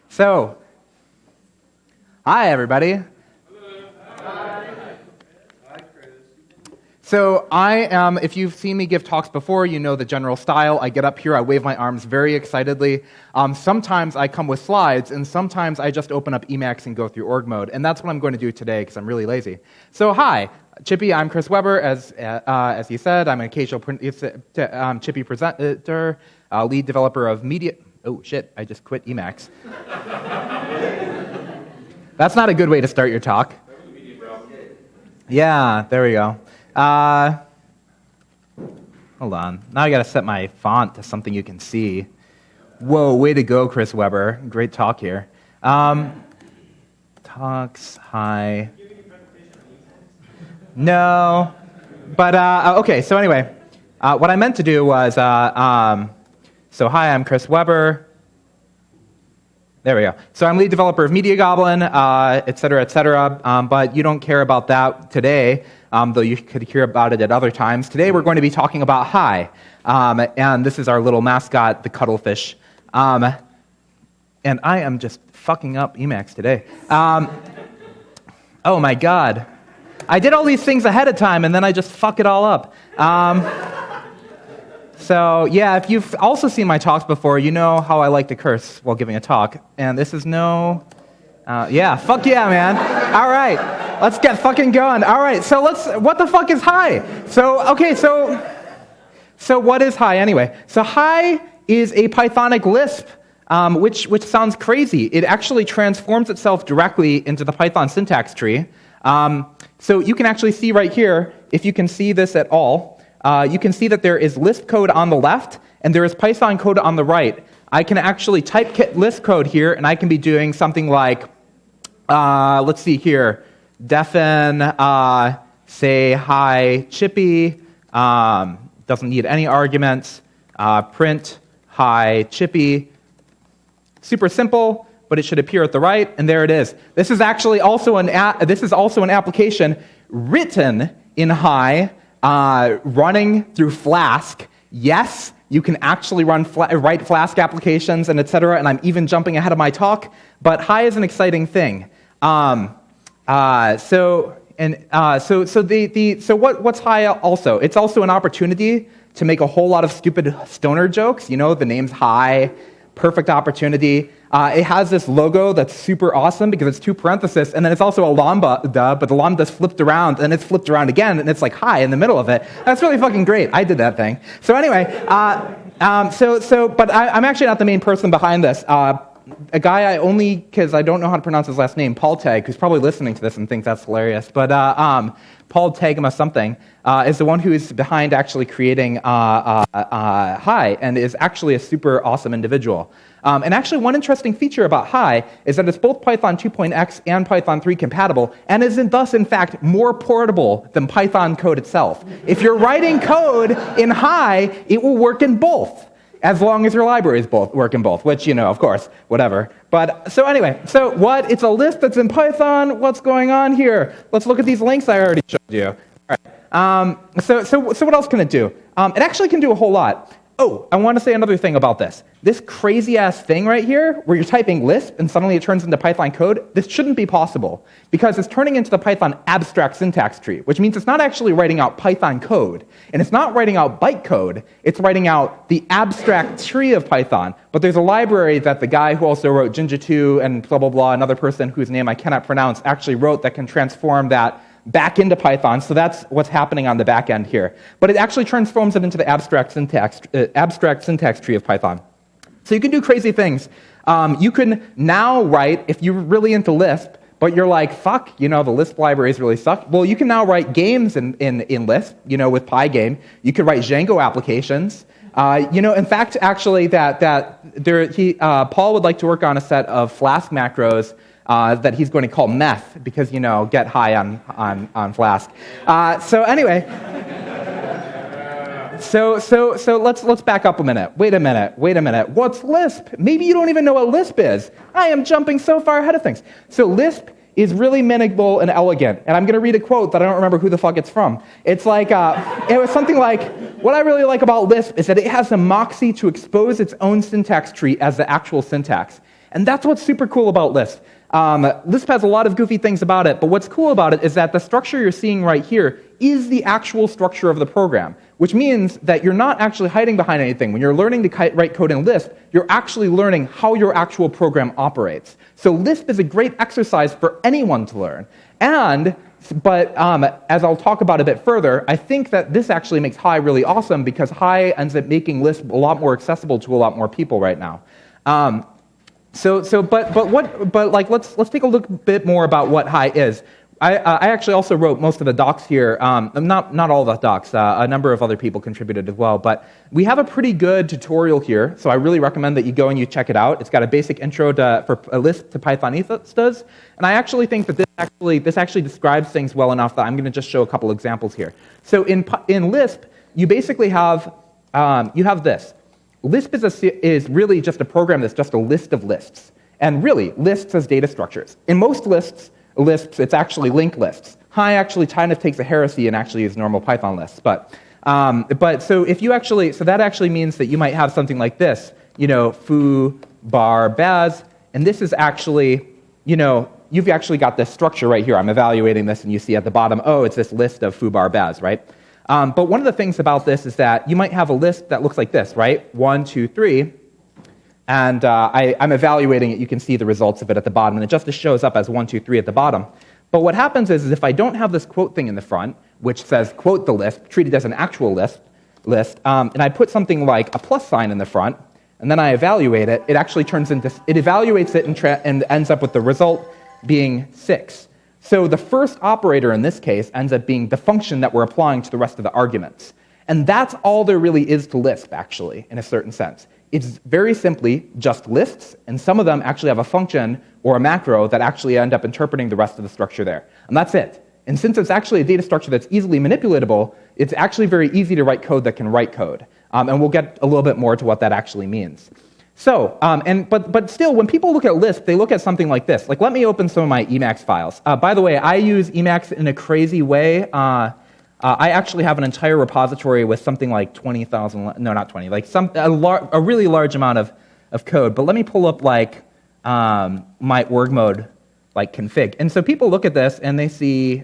So, hi everybody. So I am, if you've seen me give talks before, you know the general style. I get up here, I wave my arms very excitedly. Sometimes I come with slides, and sometimes I just open up Emacs and go through org mode. And that's what I'm going to do today, because I'm really lazy. So hi, ChiPy, I'm Chris Weber. As you said, I'm an occasional ChiPy presenter, lead developer of media. Oh shit, I just quit Emacs. That's not a good way to start your talk. Yeah, there we go. Hold on. Now I got to set my font to something you can see. Whoa, way to go, Chris Weber. Great talk here. Talks, hi. No. But, okay, so anyway. What I meant to do was, so hi, I'm Chris Weber. There we go. So I'm lead developer of Media Goblin, et cetera, but you don't care about that today, though you could hear about it at other times. Today we're going to be talking about Hi, and this is our little mascot, the cuttlefish. And I am just fucking up Emacs today. Oh my god. I did all these things ahead of time, and then I just fuck it all up. So, yeah, if you've also seen my talks before, you know how I like to curse while giving a talk. And this is no... yeah, fuck yeah, man. All right, let's get fucking going. All right, so what the fuck is Hi? So, okay, so what is Hi anyway? So Hi is a Pythonic Lisp, which sounds crazy. It actually transforms itself directly into the Python syntax tree. So you can actually see right here, if you can see this at all, you can see that there is Lisp code on the left, and there is Python code on the right. I can actually type Lisp code here, and I can be doing something like, let's see here, defen, say hi ChiPy, doesn't need any arguments, print hi ChiPy. Super simple, but it should appear at the right, and there it is. This is actually also an application written in Hi, running through Flask. Yes, you can actually write Flask applications and etc. And I'm even jumping ahead of my talk. But Hi is an exciting thing. So what's Hi also? It's also an opportunity to make a whole lot of stupid stoner jokes. You know, the name's Hi. Perfect opportunity. It has this logo that's super awesome because it's two parentheses, and then it's also a lambda, but the lambda's flipped around, and it's flipped around again, and it's like hi in the middle of it. That's really fucking great. I did that thing. So anyway, but I'm actually not the main person behind this. A guy because I don't know how to pronounce his last name, Paul Tag, who's probably listening to this and thinks that's hilarious, but Paul Tagma something, is the one who is behind actually creating Hi, and is actually a super awesome individual. And actually one interesting feature about Hi is that it's both Python 2.x and Python 3 compatible, and is thus, in fact, more portable than Python code itself. If you're writing code in Hi, it will work in both, as long as your libraries work in both, which, you know, of course, whatever. But, so anyway, so what? It's a list that's in Python. What's going on here? Let's look at these links I already showed you. All right. So what else can it do? It actually can do a whole lot. Oh, I want to say another thing about this. This crazy-ass thing right here, where you're typing Lisp and suddenly it turns into Python code, this shouldn't be possible, because it's turning into the Python abstract syntax tree, which means it's not actually writing out Python code, and it's not writing out bytecode, it's writing out the abstract tree of Python. But there's a library that the guy who also wrote Jinja 2 and blah, blah, blah, another person whose name I cannot pronounce, actually wrote that can transform that back into Python, so that's what's happening on the back end here. But it actually transforms it into the abstract syntax tree of Python. So you can do crazy things. You can now write, if you're really into Lisp, but you're like, fuck, you know, the Lisp libraries really suck. Well, you can now write games in Lisp, you know, with Pygame. You could write Django applications. You know, in fact, actually, Paul would like to work on a set of Flask macros that he's going to call meth, because, you know, get high on Flask. So anyway, so let's back up a minute. Wait a minute. What's Lisp? Maybe you don't even know what Lisp is. I am jumping so far ahead of things. So Lisp is really manageable and elegant. And I'm going to read a quote that I don't remember who the fuck it's from. It's like, it was something like, what I really like about Lisp is that it has the moxie to expose its own syntax tree as the actual syntax. And that's what's super cool about Lisp. Lisp has a lot of goofy things about it, but what's cool about it is that the structure you're seeing right here is the actual structure of the program, which means that you're not actually hiding behind anything. When you're learning to write code in Lisp, you're actually learning how your actual program operates. So Lisp is a great exercise for anyone to learn. But as I'll talk about a bit further, I think that this actually makes Hi really awesome because Hi ends up making Lisp a lot more accessible to a lot more people right now. Let's take a look a bit more about what Hi is. I actually also wrote most of the docs here. Not all the docs. A number of other people contributed as well. But we have a pretty good tutorial here, so I really recommend that you go and you check it out. It's got a basic intro for Lisp to Python AST, and I actually think that this actually describes things well enough that I'm going to just show a couple examples here. So in Lisp, you basically have this. Lisp is really just a program that's just a list of lists, and really lists as data structures. In most Lisps, it's actually linked lists. Hi actually kind of takes a heresy and actually is normal Python lists. So that actually means that you might have something like this, foo, bar, baz, and this is actually, you've actually got this structure right here. I'm evaluating this, and you see at the bottom, oh, it's this list of foo, bar, baz, right? But one of the things about this is that you might have a list that looks like this, right? 1, 2, 3. And I'm evaluating it. You can see the results of it at the bottom, and it just shows up as 1, 2, 3 at the bottom. But what happens is if I don't have this quote thing in the front, which says quote the list, treat it as an actual list, and I put something like a plus sign in the front, and then I evaluate it, it actually turns into, it evaluates it and ends up with the result being 6. So the first operator in this case ends up being the function that we're applying to the rest of the arguments. And that's all there really is to Lisp, actually, in a certain sense. It's very simply just lists, and some of them actually have a function or a macro that actually end up interpreting the rest of the structure there. And that's it. And since it's actually a data structure that's easily manipulatable, it's actually very easy to write code that can write code. And we'll get a little bit more to what that actually means. So, but still, when people look at Lisp, they look at something like this. Like, let me open some of my Emacs files. By the way, I use Emacs in a crazy way. I actually have an entire repository with something like 20,000, no, not 20, like a really large amount of code. But let me pull up like my org mode like config. And so people look at this and they see,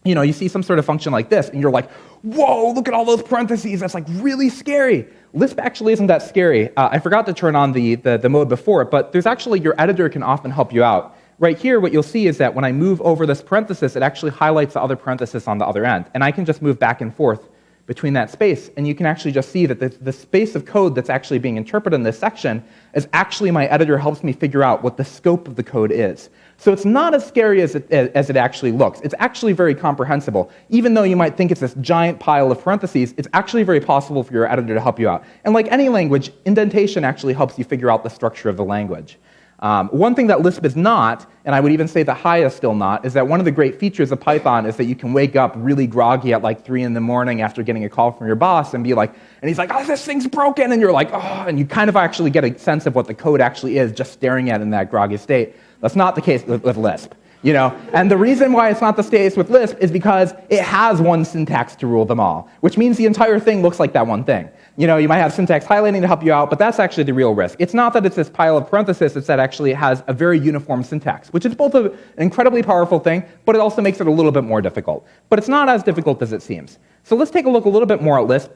you see some sort of function like this, and you're like, whoa, look at all those parentheses. That's like really scary. Lisp actually isn't that scary. I forgot to turn on the mode before, but there's actually, your editor can often help you out. Right here, what you'll see is that when I move over this parenthesis, it actually highlights the other parenthesis on the other end. And I can just move back and forth between that space, and you can actually just see that the space of code that's actually being interpreted in this section is actually my editor helps me figure out what the scope of the code is. So it's not as scary as it actually looks. It's actually very comprehensible. Even though you might think it's this giant pile of parentheses, it's actually very possible for your editor to help you out. And like any language, indentation actually helps you figure out the structure of the language. One thing that Lisp is not, and I would even say that Hi is still not, is that one of the great features of Python is that you can wake up really groggy at like 3 in the morning after getting a call from your boss and be like, and he's like, oh, this thing's broken, and you're like, oh, and you kind of actually get a sense of what the code actually is just staring at it in that groggy state. That's not the case with Lisp. And the reason why it's not the case with Lisp is because it has one syntax to rule them all, which means the entire thing looks like that one thing. You might have syntax highlighting to help you out, but that's actually the real risk. It's not that it's this pile of parentheses, it's that actually it has a very uniform syntax, which is both an incredibly powerful thing, but it also makes it a little bit more difficult. But it's not as difficult as it seems. So let's take a look a little bit more at Lisp.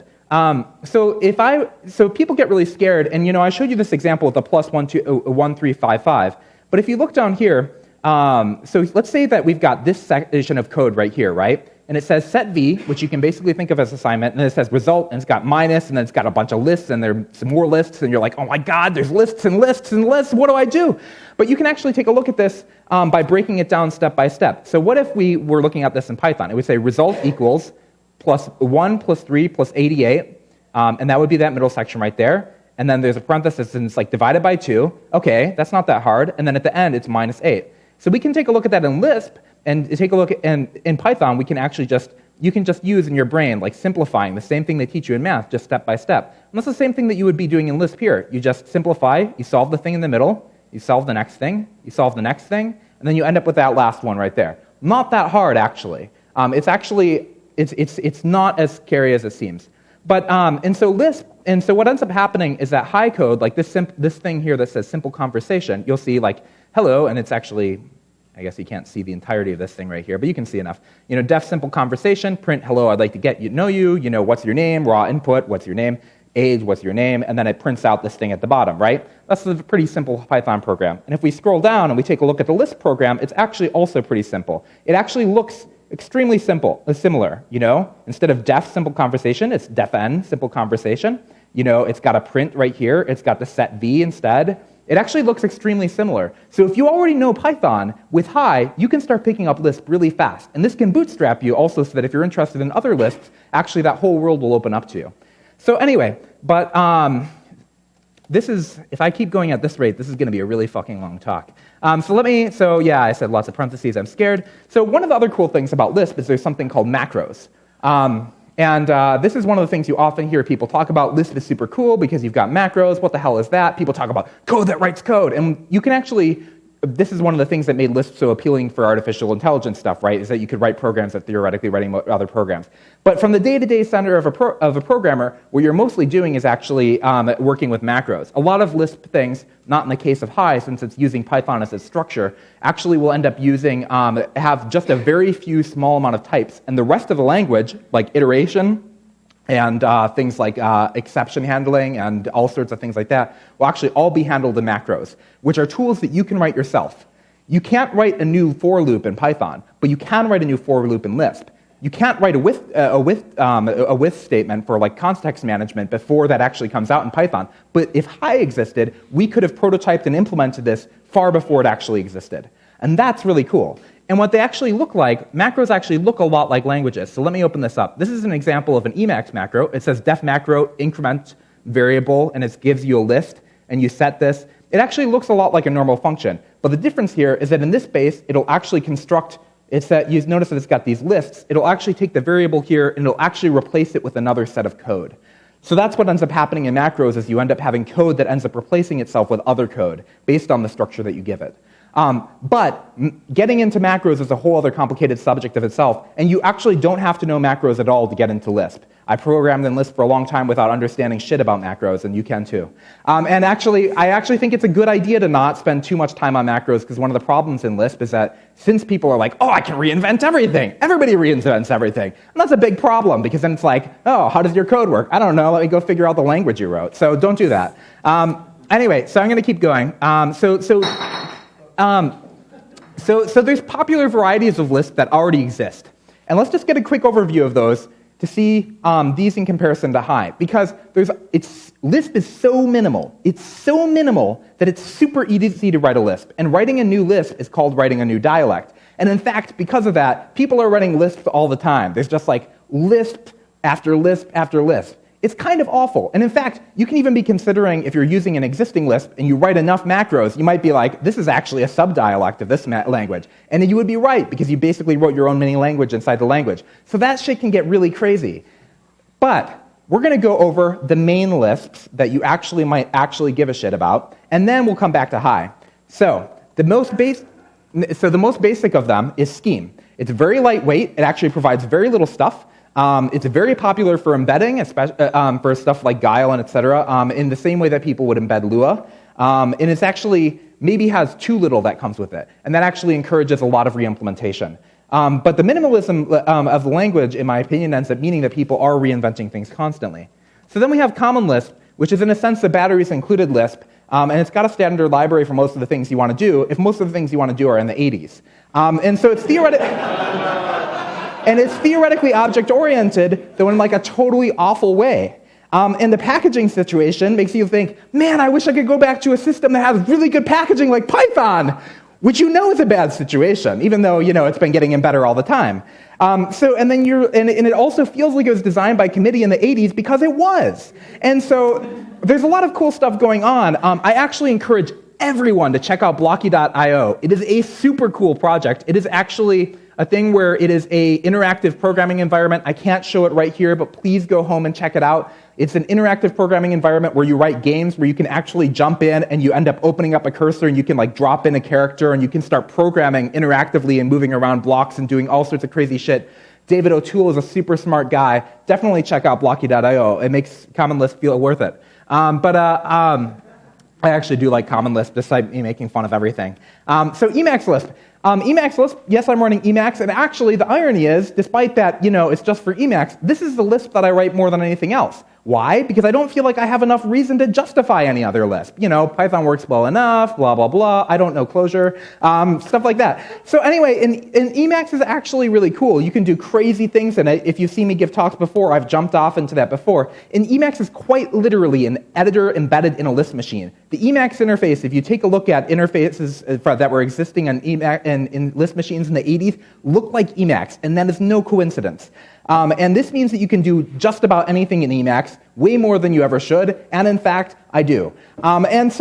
So people get really scared, and I showed you this example with the plus 1355, but if you look down here, so let's say that we've got this section of code right here, right? And it says set v, which you can basically think of as assignment, and then it says result, and it's got minus, and then it's got a bunch of lists, and there's some more lists, and you're like, oh my god, there's lists and lists and lists, what do I do? But you can actually take a look at this by breaking it down step by step. So what if we were looking at this in Python? It would say result equals plus 1 plus 3 plus 88, and that would be that middle section right there. And then there's a parenthesis, and it's like divided by 2. Okay, that's not that hard. And then at the end, it's minus 8. So we can take a look at that in Lisp, and take a look at, and in Python, we can actually you can just use in your brain, like simplifying, the same thing they teach you in math, just step by step. And that's the same thing that you would be doing in Lisp here. You just simplify, you solve the thing in the middle, you solve the next thing, you solve the next thing, and then you end up with that last one right there. Not that hard, actually. It's not as scary as it seems. And so Lisp, and so what ends up happening is that high code, like this thing here that says simple conversation, you'll see like hello, and it's actually, I guess you can't see the entirety of this thing right here, but you can see enough. Def simple conversation, print hello, I'd like to get you know you, what's your name, raw input, what's your name, age, what's your name, and then it prints out this thing at the bottom, right? That's a pretty simple Python program. And if we scroll down and we take a look at the Lisp program, it's actually also pretty simple. It actually looks extremely similar, Instead of def simple conversation, it's defn simple conversation. It's got a print right here. It's got the set v instead. It actually looks extremely similar. So if you already know Python, with High, you can start picking up Lisp really fast. And this can bootstrap you also so that if you're interested in other Lisps, actually that whole world will open up to you. So anyway, but if I keep going at this rate, this is going to be a really fucking long talk. So yeah, I said lots of parentheses, I'm scared. So one of the other cool things about Lisp is there's something called macros. This is one of the things you often hear people talk about. Lisp is super cool because you've got macros. What the hell is that? People talk about code that writes code. And you can actually, this is one of the things that made Lisp so appealing for artificial intelligence stuff, right, is that you could write programs that theoretically writing other programs. But from the day-to-day center of a programmer, what you're mostly doing is actually working with macros. A lot of Lisp things, not in the case of High, since it's using Python as its structure, actually will end up have just a very few small amount of types. And the rest of the language, like iteration, and things like exception handling and all sorts of things like that will actually all be handled in macros, which are tools that you can write yourself. You can't write a new for loop in Python, but you can write a new for loop in Lisp. You can't write a with statement for like context management before that actually comes out in Python. But if High existed, we could have prototyped and implemented this far before it actually existed. And that's really cool. And what they actually look like, macros actually look a lot like languages. So let me open this up. This is an example of an Emacs macro. It says def macro increment variable, and it gives you a list, and you set this. It actually looks a lot like a normal function. But the difference here is that in this base, it'll actually construct, you notice that it's got these lists. It'll actually take the variable here, and it'll actually replace it with another set of code. So that's what ends up happening in macros, is you end up having code that ends up replacing itself with other code based on the structure that you give it. But getting into macros is a whole other complicated subject of itself, and you actually don't have to know macros at all to get into Lisp. I programmed in Lisp for a long time without understanding shit about macros, and you can too. I actually think it's a good idea to not spend too much time on macros, because one of the problems in Lisp is that since people are like, oh, I can reinvent everything. Everybody reinvents everything. And that's a big problem, because then it's like, oh, how does your code work? I don't know. Let me go figure out the language you wrote. So don't do that. Anyway, so I'm going to keep going. So there's popular varieties of Lisp that already exist. And let's just get a quick overview of those to see these in comparison to High. Because Lisp is so minimal. It's so minimal that it's super easy to write a Lisp. And writing a new Lisp is called writing a new dialect. And in fact, because of that, people are writing Lisp all the time. There's just like Lisp after Lisp after Lisp. It's kind of awful. And in fact, you can even be considering, if you're using an existing Lisp and you write enough macros, you might be like, this is actually a subdialect of this language. And then you would be right, because you basically wrote your own mini language inside the language. So that shit can get really crazy. But we're going to go over the main Lisps that you might actually give a shit about, and then we'll come back to High. So the most basic of them is Scheme. It's very lightweight. It actually provides very little stuff. It's very popular for embedding, especially for stuff like Guile and etc. In the same way that people would embed Lua. And it's actually maybe has too little that comes with it. And that actually encourages a lot of reimplementation. But the minimalism of the language, in my opinion, ends up meaning that people are reinventing things constantly. So then we have Common Lisp, which is in a sense the batteries included Lisp. And it's got a standard library for most of the things you want to do, if most of the things you want to do are in the 80s. And so it's theoretically object-oriented, though in like a totally awful way. And the packaging situation makes you think, man, I wish I could go back to a system that has really good packaging like Python, which is a bad situation, even though it's been getting better all the time. And it also feels like it was designed by committee in the 80s because it was. And so there's a lot of cool stuff going on. I actually encourage everyone to check out Blocky.io. It is a super cool project. It is actually a thing where it is an interactive programming environment. I can't show it right here, but please go home and check it out. It's an interactive programming environment where you write games where you can actually jump in and you end up opening up a cursor and you can like drop in a character and you can start programming interactively and moving around blocks and doing all sorts of crazy shit. David O'Toole is a super smart guy. Definitely check out Blocky.io. It makes Common Lisp feel worth it. I actually do like Common Lisp, despite me making fun of everything. So Emacs Lisp. Emacs Lisp, yes, I'm running Emacs, and actually the irony is, despite that, it's just for Emacs, this is the Lisp that I write more than anything else. Why? Because I don't feel like I have enough reason to justify any other Lisp. Python works well enough, blah, blah, blah. I don't know Clojure, stuff like that. So anyway, Emacs is actually really cool. You can do crazy things in it. If you've seen me give talks before, I've jumped off into that before. And Emacs is quite literally an editor embedded in a Lisp machine. The Emacs interface, if you take a look at interfaces that were existing on in Lisp machines in the 80s, look like Emacs, and that is no coincidence. And this means that you can do just about anything in Emacs, way more than you ever should, and in fact, I do. But it's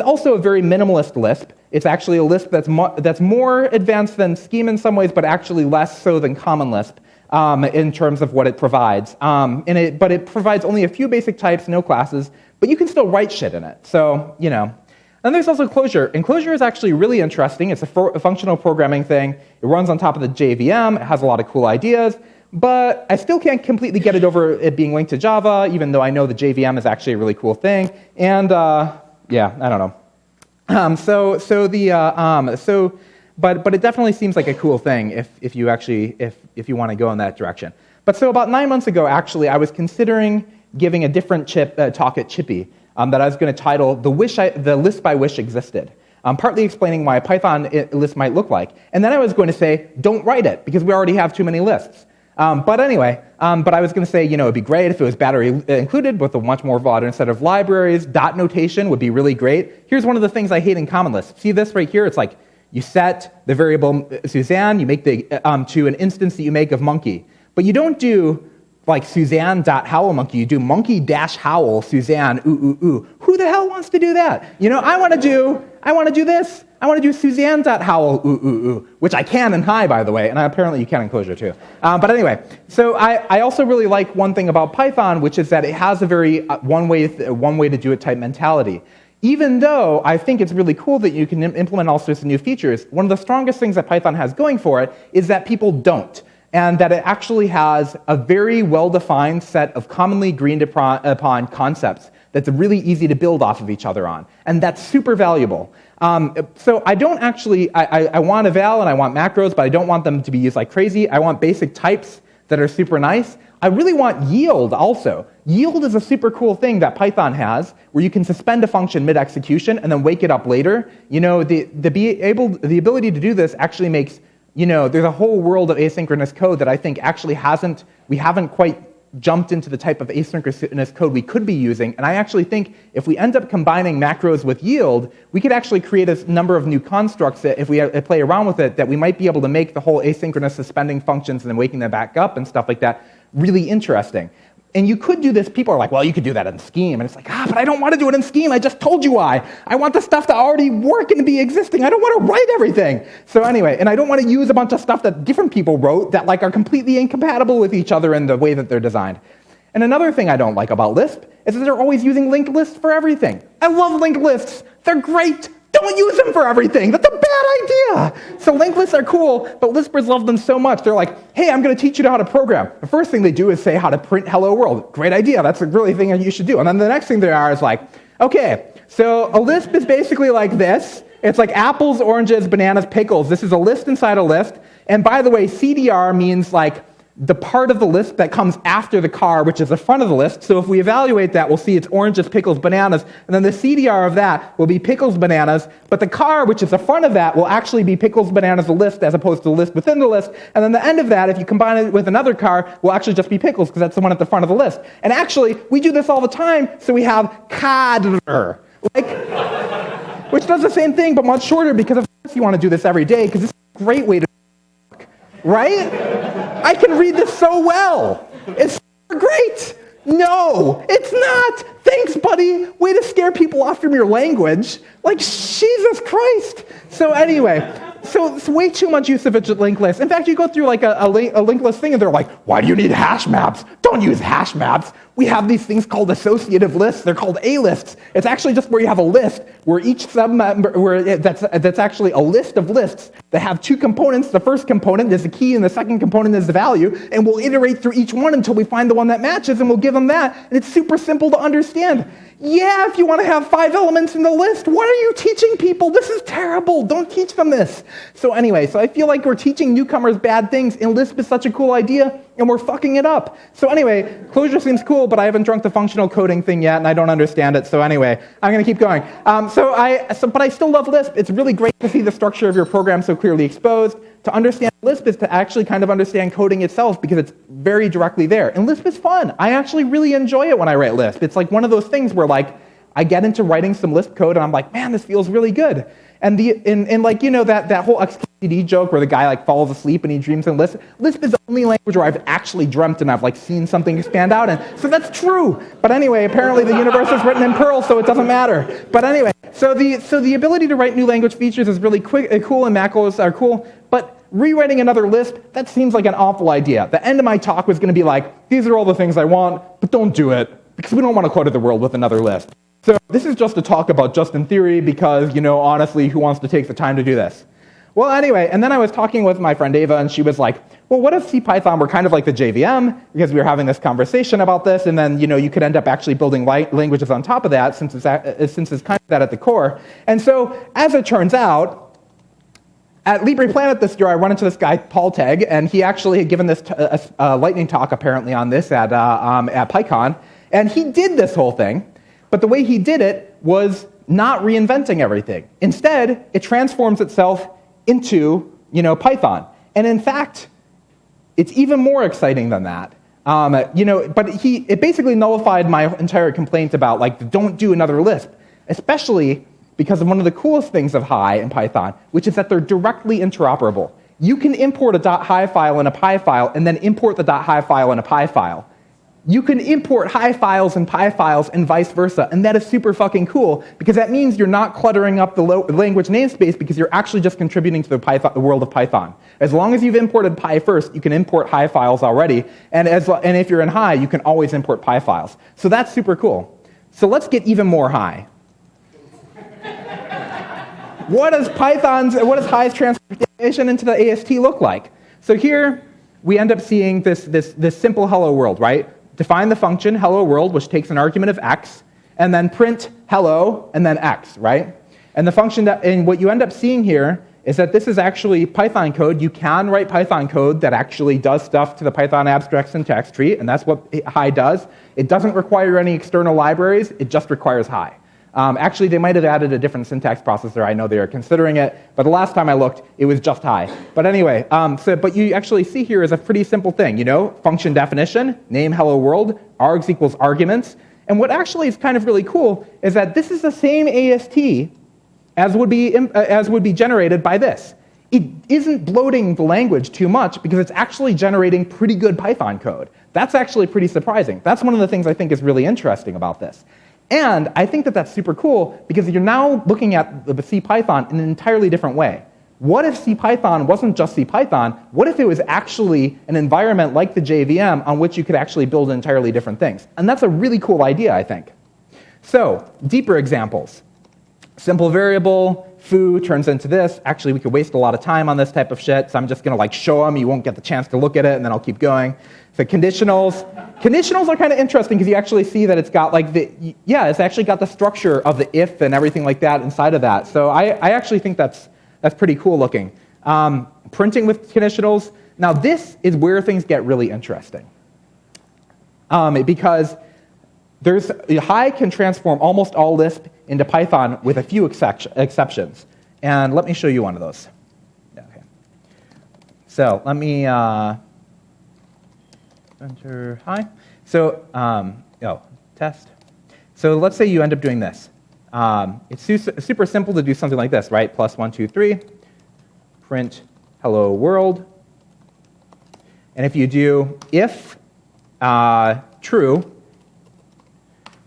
also a very minimalist Lisp. It's actually a Lisp that's more advanced than Scheme in some ways, but actually less so than Common Lisp in terms of what it provides. But it provides only a few basic types, no classes, but you can still write shit in it. So, And there's also Clojure, and Clojure is actually really interesting. It's a functional programming thing. It runs on top of the JVM. It has a lot of cool ideas, but I still can't completely get it over it being linked to Java, even though I know the JVM is actually a really cool thing. And yeah, I don't know. But it definitely seems like a cool thing if you want to go in that direction. But so about 9 months ago, actually, I was considering giving a different talk at ChiPy. That I was going to title the Lisp I Wish Existed, partly explaining why a Python Lisp might look like. And then I was going to say, don't write it, because we already have too many lists. But anyway, but I was going to say, it'd be great if it was battery included with a much more modern set of libraries. Dot notation would be really great. Here's one of the things I hate in Common Lisp. See this right here? It's like you set the variable Suzanne, you make to an instance that you make of monkey. But you don't do like Suzanne.howlmonkey, you do monkey-howl Suzanne, ooh, ooh, ooh. Who the hell wants to do that? I want to do this. I want to do Suzanne.howl, ooh, ooh, ooh, which I can in Hi, by the way, and apparently you can in Clojure too. But anyway, so I also really like one thing about Python, which is that it has a very one way to do it type mentality. Even though I think it's really cool that you can implement all sorts of new features, one of the strongest things that Python has going for it is that people don't. And that it actually has a very well-defined set of commonly agreed upon concepts that's really easy to build off of each other on. And that's super valuable. So I don't actually, I want eval and I want macros, but I don't want them to be used like crazy. I want basic types that are super nice. I really want yield also. Yield is a super cool thing that Python has, where you can suspend a function mid-execution and then wake it up later. The ability to do this actually makes there's a whole world of asynchronous code that I think actually we haven't quite jumped into the type of asynchronous code we could be using. And I actually think if we end up combining macros with yield, we could actually create a number of new constructs that if we play around with it, that we might be able to make the whole asynchronous suspending functions and then waking them back up and stuff like that really interesting. And you could do this. People are like, well, you could do that in Scheme. And it's like, but I don't want to do it in Scheme. I just told you why. I want the stuff to already work and be existing. I don't want to write everything. So anyway, and I don't want to use a bunch of stuff that different people wrote that are completely incompatible with each other in the way that they're designed. And another thing I don't like about Lisp is that they're always using linked lists for everything. I love linked lists. They're great. Don't use them for everything. That's a bad idea. So linked lists are cool, but Lispers love them so much. They're like, hey, I'm going to teach you how to program. The first thing they do is say how to print hello world. Great idea. That's the really thing that you should do. And then the next thing they are is like, okay, so a Lisp is basically like this. It's like apples, oranges, bananas, pickles. This is a list inside a list. And by the way, CDR means like the part of the list that comes after the car, which is the front of the list. So if we evaluate that, we'll see it's oranges, pickles, bananas, and then the CDR of that will be pickles, bananas, but the car, which is the front of that, will actually be pickles, bananas, the list, as opposed to the list within the list, and then the end of that, if you combine it with another car, will actually just be pickles, because that's the one at the front of the list. And actually, we do this all the time, so we have cadr, which does the same thing, but much shorter, because of course you want to do this every day, because it's a great way to work, right? I can read this so well. It's great. No, it's not. Thanks, buddy. Way to scare people off from your language. Like, Jesus Christ. So anyway, so it's way too much use of a linked list. In fact, you go through like a linked list thing, and they're like, why do you need hash maps? Don't use hash maps. we have these things called associative lists. They're called A-lists. It's actually just where you have a list where each submember, that's actually a list of lists that have two components. The first component is the key, and the second component is the value. And we'll iterate through each one until we find the one that matches, and we'll give them that. And it's super simple to understand. Yeah, if you want to have 5 elements in the list, what are you teaching people? This is terrible. Don't teach them this. So anyway, so I feel like we're teaching newcomers bad things, and Lisp is such a cool idea, and we're fucking it up. So anyway, Clojure seems cool, but I haven't drunk the functional coding thing yet, and I don't understand it. So anyway, I'm going to keep going. But I still love Lisp. It's really great to see the structure of your program so clearly exposed. To understand Lisp is to actually kind of understand coding itself because it's very directly there. And Lisp is fun. I actually really enjoy it when I write Lisp. It's like one of those things where like I get into writing some Lisp code and I'm like, man, this feels really good. And like, you know, that whole XKCD joke where the guy like falls asleep and he dreams in Lisp. Lisp is the only language where I've actually dreamt and I've like seen something expand out. And so that's true. But anyway, apparently the universe is written in Perl, so it doesn't matter. But anyway, so the ability to write new language features is really cool, and macros are cool. But rewriting another Lisp, that seems like an awful idea. The end of my talk was going to be like, these are all the things I want, but don't do it, because we don't want to clutter the world with another Lisp. So this is just a talk about just in theory, because, you know, honestly, who wants to take the time to do this? Well, anyway, and then I was talking with my friend Ava, and she was like, well, what if CPython were kind of like the JVM, because we were having this conversation about this, and then, you know, you could end up actually building languages on top of that, since it's kind of that at the core. And so, as it turns out, at Libre Planet this year, I run into this guy, Paul Tegg, and he actually had given this lightning talk, apparently, on this at PyCon, and he did this whole thing, but the way he did it was not reinventing everything. Instead, it transforms itself into, you know, Python. And in fact, it's even more exciting than that. You know, but it basically nullified my entire complaint about, like, don't do another Lisp, especially because of one of the coolest things of Hi and Python, which is that they're directly interoperable. You can import a .hi file and a Py file, and then import the .hi file and a Py file. You can import Hi files and Py files and vice versa, and that is super fucking cool, because that means you're not cluttering up the language namespace, because you're actually just contributing to the world of Python. As long as you've imported Py first, you can import Hi files already, and if you're in Hi, you can always import Py files. So that's super cool. So let's get even more Hi. What does Hi's transformation into the AST look like? So here, we end up seeing this simple hello world, right? Define the function hello world, which takes an argument of x, and then print hello, and then x, right? And the function and what you end up seeing here is that this is actually Python code. You can write Python code that actually does stuff to the Python abstract syntax tree, and that's what Hi does. It doesn't require any external libraries. It just requires Hi. Actually, they might have added a different syntax processor. I know they are considering it, but the last time I looked, it was just Hi. But anyway, but you actually see here is a pretty simple thing. You know, function definition, name hello world, args equals arguments. And what actually is kind of really cool is that this is the same AST as would be generated by this. It isn't bloating the language too much because it's actually generating pretty good Python code. That's actually pretty surprising. That's one of the things I think is really interesting about this. And I think that that's super cool because you're now looking at the CPython in an entirely different way. What if CPython wasn't just CPython? What if it was actually an environment like the JVM on which you could actually build entirely different things? And that's a really cool idea, I think. So, deeper examples. Simple variable, foo turns into this. Actually, we could waste a lot of time on this type of shit, so I'm just going to like show them. You won't get the chance to look at it, and then I'll keep going. So conditionals. Conditionals are kind of interesting because you actually see that it's got like it's actually got the structure of the if and everything like that inside of that. So I actually think that's pretty cool looking. Printing with conditionals. Now this is where things get really interesting. Because Hi can transform almost all Lisp into Python with a few exceptions. And let me show you one of those. Okay. So let me enter Hi. So, test. So let's say you end up doing this. It's super simple to do something like this, right? Plus 1, 2, 3, print hello world. And if you do if true,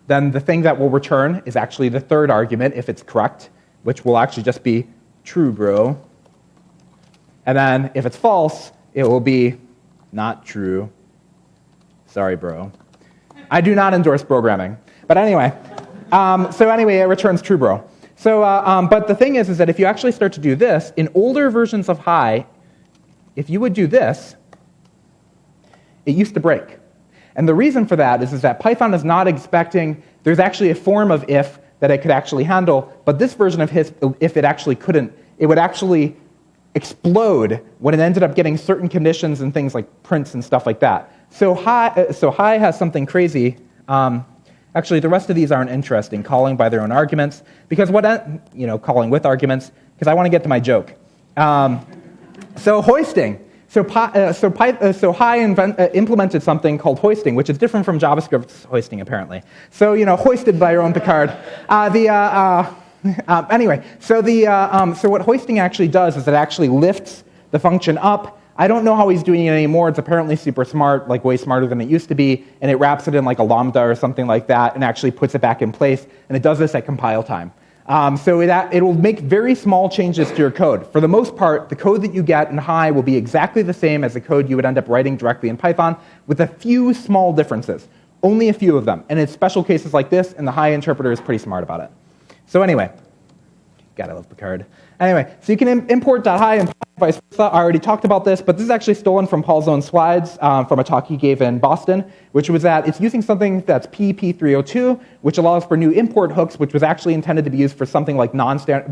then the thing that will return is actually the third argument, if it's correct, which will actually just be true, bro. And then if it's false, it will be not true. Sorry, bro. I do not endorse programming. But anyway, it returns true, bro. But the thing is that if you actually start to do this, in older versions of Hi, if you would do this, it used to break. And the reason for that is that Python is not expecting, there's actually a form of if that it could actually handle, but this version of if it actually couldn't, it would actually explode when it ended up getting certain conditions and things like prints and stuff like that. So Hi has something crazy. Actually, the rest of these aren't interesting, calling by their own arguments, because calling with arguments, because I want to get to my joke. So hoisting. So Hi implemented something called hoisting, which is different from JavaScript's hoisting, apparently. So, hoisted by your own Picard. Anyway, so what hoisting actually does is it actually lifts the function up. I don't know how he's doing it anymore. It's apparently super smart, like way smarter than it used to be, and it wraps it in like a lambda or something like that and actually puts it back in place, and it does this at compile time. So it will make very small changes to your code. For the most part, the code that you get in Hi will be exactly the same as the code you would end up writing directly in Python, with a few small differences. Only a few of them. And it's special cases like this, and the Hi interpreter is pretty smart about it. So anyway, gotta love Picard. Anyway, so you can import .hi and vice versa. I already talked about this, but this is actually stolen from Paul's own slides from a talk he gave in Boston, which was that it's using something that's PP302, which allows for new import hooks, which was actually intended to be used for something like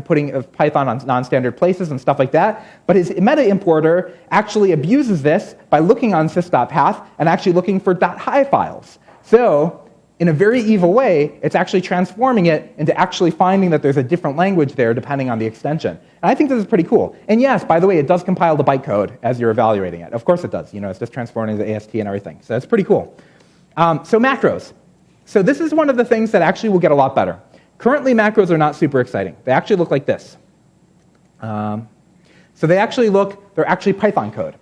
putting Python on non-standard places and stuff like that. But his meta importer actually abuses this by looking on sys.path and actually looking for .hi files. So in a very evil way, it's actually transforming it into actually finding that there's a different language there depending on the extension. And I think this is pretty cool. And yes, by the way, it does compile the bytecode as you're evaluating it. Of course it does. It's just transforming the AST and everything. So it's pretty cool. So macros. So this is one of the things that actually will get a lot better. Currently, macros are not super exciting. They actually look like this. So they're actually Python code.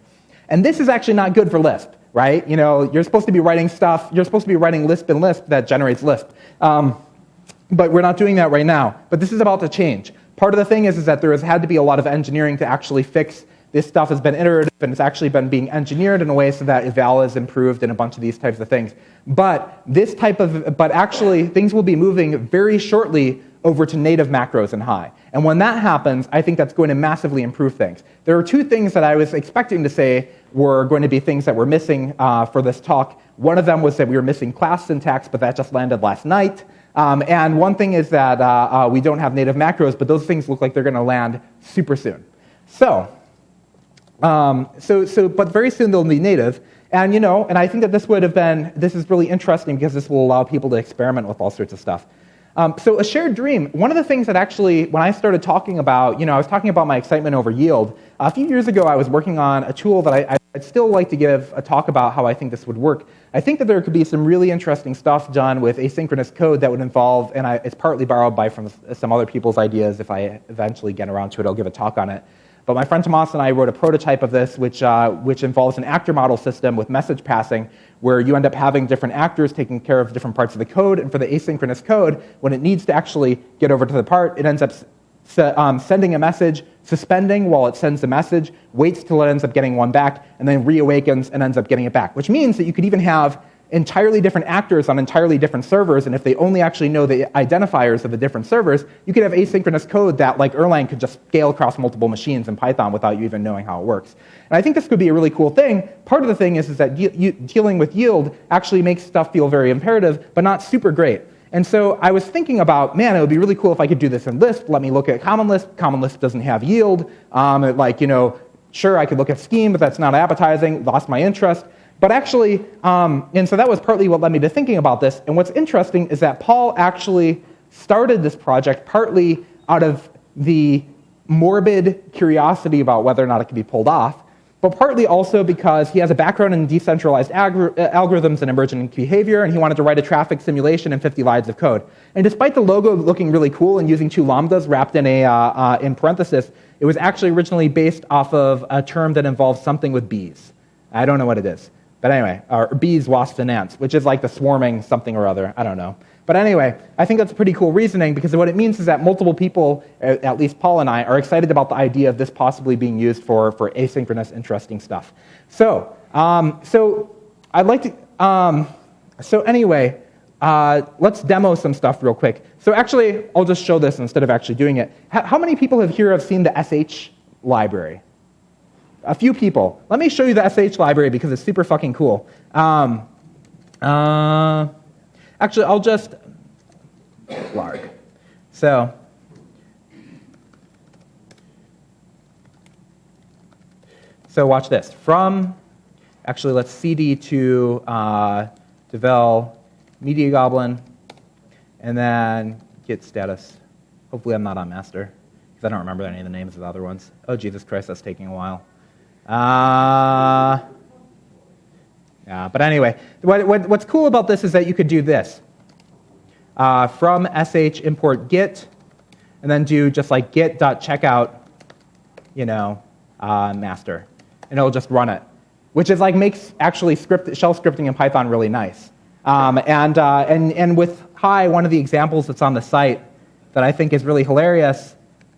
And this is actually not good for Lisp. Right? You're supposed to be writing stuff. You're supposed to be writing Lisp in Lisp that generates Lisp. But we're not doing that right now. But this is about to change. Part of the thing is that there has had to be a lot of engineering to actually fix this stuff. Has been iterative, and it's actually been being engineered in a way so that eval is improved and a bunch of these types of things. But actually, things will be moving very shortly over to native macros in Hi. And when that happens, I think that's going to massively improve things. There are two things that I was expecting to say were going to be things that were missing for this talk. One of them was that we were missing class syntax, but that just landed last night. And one thing is that we don't have native macros, but those things look like they're going to land super soon. But very soon they'll be native. And and I think that this is really interesting because this will allow people to experiment with all sorts of stuff. So a shared dream, one of the things that actually, when I started talking about, I was talking about my excitement over yield. A few years ago, I was working on a tool that I'd still like to give a talk about how I think this would work. I think that there could be some really interesting stuff done with asynchronous code that would involve, and it's partly borrowed from some other people's ideas. If I eventually get around to it, I'll give a talk on it. But my friend Tomas and I wrote a prototype of this, which involves an actor model system with message passing, where you end up having different actors taking care of different parts of the code. And for the asynchronous code, when it needs to actually get over to the part, it ends up sending a message, suspending while it sends the message, waits till it ends up getting one back, and then reawakens and ends up getting it back. Which means that you could even have entirely different actors on entirely different servers, and if they only actually know the identifiers of the different servers, you could have asynchronous code that, like Erlang, could just scale across multiple machines in Python without you even knowing how it works. And I think this could be a really cool thing. Part of the thing is that dealing with yield actually makes stuff feel very imperative, but not super great. And so I was thinking about, man, it would be really cool if I could do this in Lisp. Let me look at Common Lisp. Common Lisp doesn't have yield. Sure, I could look at scheme, but that's not appetizing. Lost my interest. But actually, and so that was partly what led me to thinking about this. And what's interesting is that Paul actually started this project partly out of the morbid curiosity about whether or not it could be pulled off, but partly also because he has a background in decentralized algorithms and emergent behavior, and he wanted to write a traffic simulation in 50 lines of code. And despite the logo looking really cool and using two lambdas wrapped in in parenthesis, it was actually originally based off of a term that involves something with bees. I don't know what it is. But anyway, or bees, wasps, and ants, which is like the swarming something or other. I don't know. But anyway, I think that's pretty cool reasoning, because what it means is that multiple people, at least Paul and I, are excited about the idea of this possibly being used for asynchronous, interesting stuff. So I'd like to... So anyway, let's demo some stuff real quick. So actually, I'll just show this instead of actually doing it. How many people here have seen the SH library? A few people. Let me show you the SH library because it's super fucking cool. Actually, I'll just larg. So watch this. Actually, let's cd to devel media goblin, and then git status. Hopefully I'm not on master, because I don't remember any of the names of the other ones. Oh, Jesus Christ, that's taking a while. Yeah, but anyway, what's cool about this is that you could do this. From sh import git, and then do just like git.checkout, master, and it'll just run it, which is like makes actually shell scripting in Python really nice. And with Hi, one of the examples that's on the site that I think is really hilarious.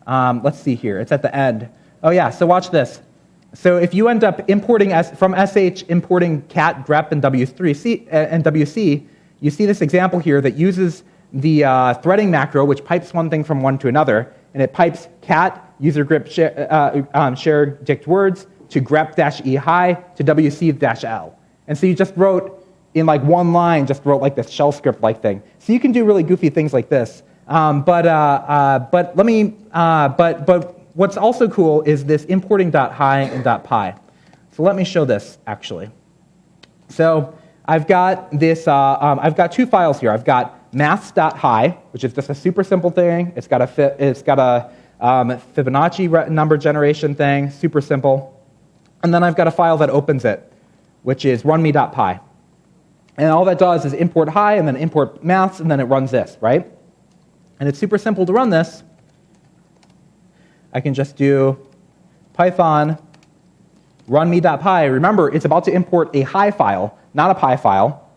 Let's see here. It's at the end. Oh yeah. So watch this. So if you end up importing from sh importing cat grep and w3c and wc, you see this example here that uses the threading macro, which pipes one thing from one to another, and it pipes cat user grep share dict words to grep-e hi to wc-l. And so you just wrote in like one line, just wrote like this shell script-like thing. So you can do really goofy things like this. But what's also cool is this importing .hi and .py. So let me show this actually. So I've got this. I've got two files here. I've got maths.hi, which is just a super simple thing. It's got a Fibonacci number generation thing, super simple. And then I've got a file that opens it, which is runme.py. And all that does is import hi and then import maths, and then it runs this, right? And it's super simple to run this. I can just do Python runme.py. Remember, it's about to import a hi file, not a py file,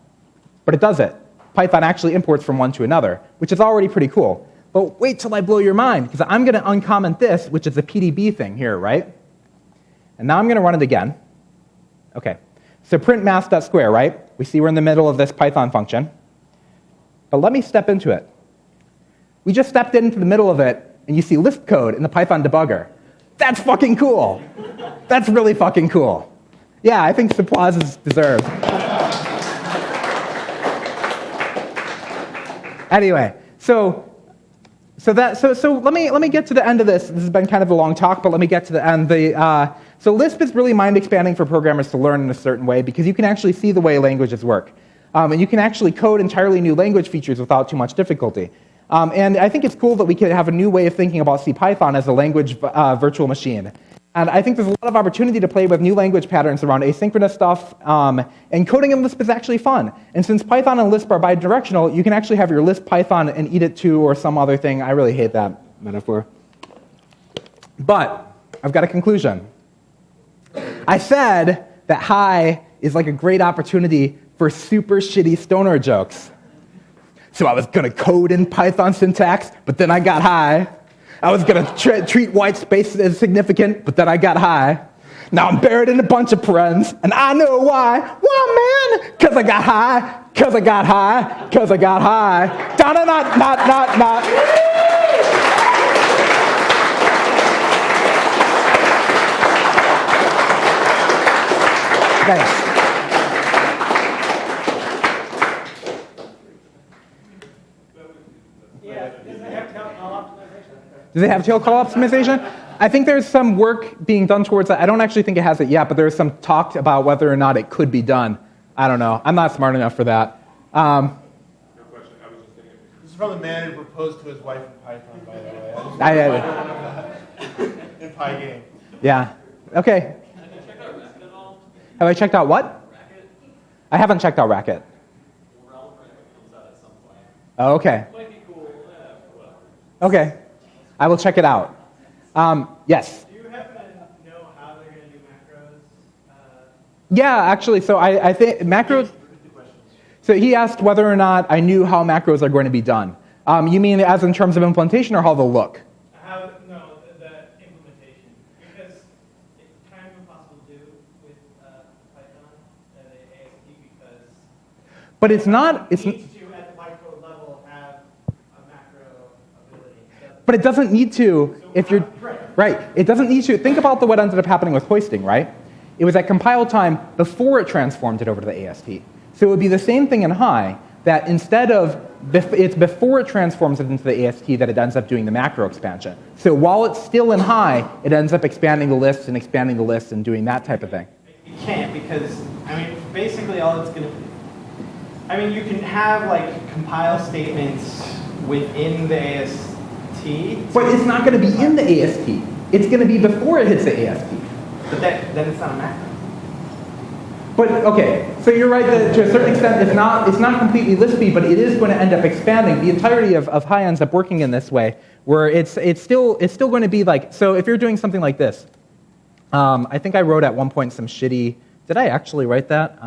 but it does it. Python actually imports from one to another, which is already pretty cool. But wait till I blow your mind, because I'm going to uncomment this, which is a PDB thing here, right? And now I'm going to run it again. Okay, so print math.square, right? We see we're in the middle of this Python function. But let me step into it. We just stepped into the middle of it, and you see Lisp code in the Python debugger. That's fucking cool. That's really fucking cool. Yeah, I think applause is deserved. Anyway, so let me get to the end of this. This has been kind of a long talk, but let me get to the end. So Lisp is really mind expanding for programmers to learn in a certain way because you can actually see the way languages work, and you can actually code entirely new language features without too much difficulty. And I think it's cool that we can have a new way of thinking about CPython as a language virtual machine. And I think there's a lot of opportunity to play with new language patterns around asynchronous stuff, and coding in Lisp is actually fun. And since Python and Lisp are bidirectional, you can actually have your Lisp Python and eat it too or some other thing. I really hate that metaphor. But I've got a conclusion. I said that hi is like a great opportunity for super shitty stoner jokes. So I was going to code in Python syntax, but then I got high. I was going to treat white space as significant, but then I got high. Now I'm buried in a bunch of parens, and I know why. Why, man? Because I got high. Because I got high. Because I got high. Not. Thanks. Does it have tail call optimization? I think there's some work being done towards that. I don't actually think it has it yet, but there's some talk about whether or not it could be done. I don't know. I'm not smart enough for that. No question. I was just thinking. This is from the man who proposed to his wife in Python, by the way. In Pygame. Yeah. Okay. Have you checked out Racket at all? Have I checked out what? Racket? I haven't checked out Racket. Realm Racket comes out at some point. Oh, okay. Might be cool. Whatever. Okay. I will check it out. Yes? Do you happen to know how they're going to do macros? Yeah, actually, so I think macros... So he asked whether or not I knew how macros are going to be done. You mean as in terms of implementation or how they'll look? No, the implementation. Because it's kind of impossible to do with Python and AST because... But it's not. It needs to, at the bytecode level, have a macro ability. But it doesn't need to if you're right. It doesn't need to. Think about what ended up happening with hoisting, right? It was at compile time before it transformed it over to the AST. So it would be the same thing in high, that instead of it's before it transforms it into the AST that it ends up doing the macro expansion. So while it's still in high, it ends up expanding the list and doing that type of thing. You can't because, I mean, basically all it's going to, I mean, you can have like compile statements within the AST. But it's not going to be in the AST. It's going to be before it hits the AST. But then it's not a macro. But okay, so you're right that to a certain extent it's not completely Lispy, but it is going to end up expanding. The entirety of high ends up working in this way, where it's still going to be like, so if you're doing something like this, I think I wrote at one point some shitty. Did I actually write that?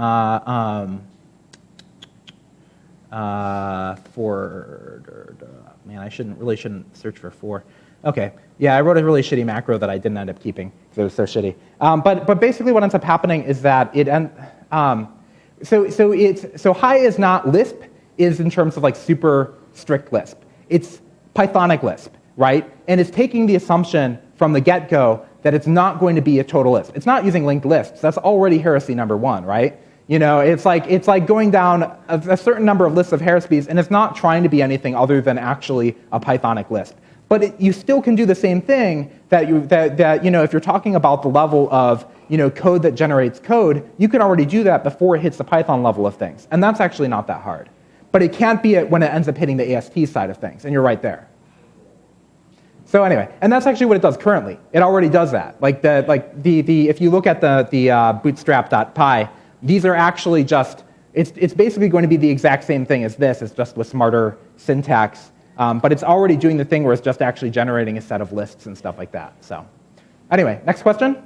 Man, I shouldn't search for 4. Okay, yeah, I wrote a really shitty macro that I didn't end up keeping because it was so shitty. But basically, what ends up happening is that so high is not Lisp is in terms of like super strict Lisp. It's Pythonic Lisp, right? And it's taking the assumption from the get-go that it's not going to be a total Lisp. It's not using linked lists. That's already heresy number 1, right? You know, it's like going down a certain number of lists of heresies, and it's not trying to be anything other than actually a Pythonic Lisp. But you still can do the same thing that if you're talking about the level of code that generates code, you can already do that before it hits the Python level of things, and that's actually not that hard. But it can't be it when it ends up hitting the AST side of things, and you're right there. So anyway, and that's actually what it does currently. It already does that. If you look at the bootstrap.py, these are actually just it's basically going to be the exact same thing as this. It's just with smarter syntax. But it's already doing the thing where it's just actually generating a set of lists and stuff like that. So, anyway, next question.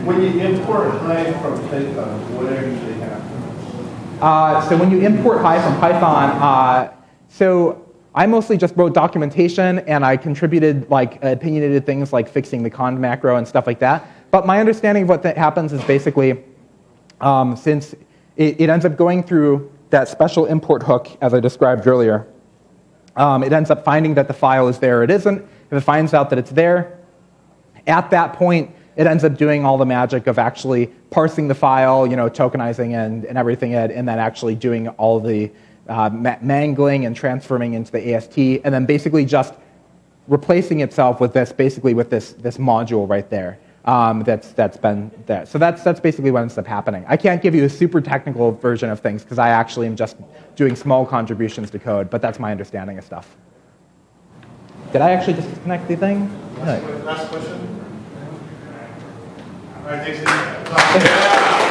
When you import high from Python, what actually happens? So when you import high from Python, so I mostly just wrote documentation and I contributed opinionated things like fixing the cond macro and stuff like that. But my understanding of what that happens is basically, since it ends up going through that special import hook as I described earlier. It ends up finding that the file is there or it isn't. If it finds out that it's there, at that point, it ends up doing all the magic of actually parsing the file, tokenizing and everything, and then actually doing all the mangling and transforming into the AST, and then basically just replacing itself with this module right there. That's been there. So that's basically what ends up happening. I can't give you a super technical version of things because I actually am just doing small contributions to code, but that's my understanding of stuff. Did I actually just disconnect the thing? Last question. All right, thanks.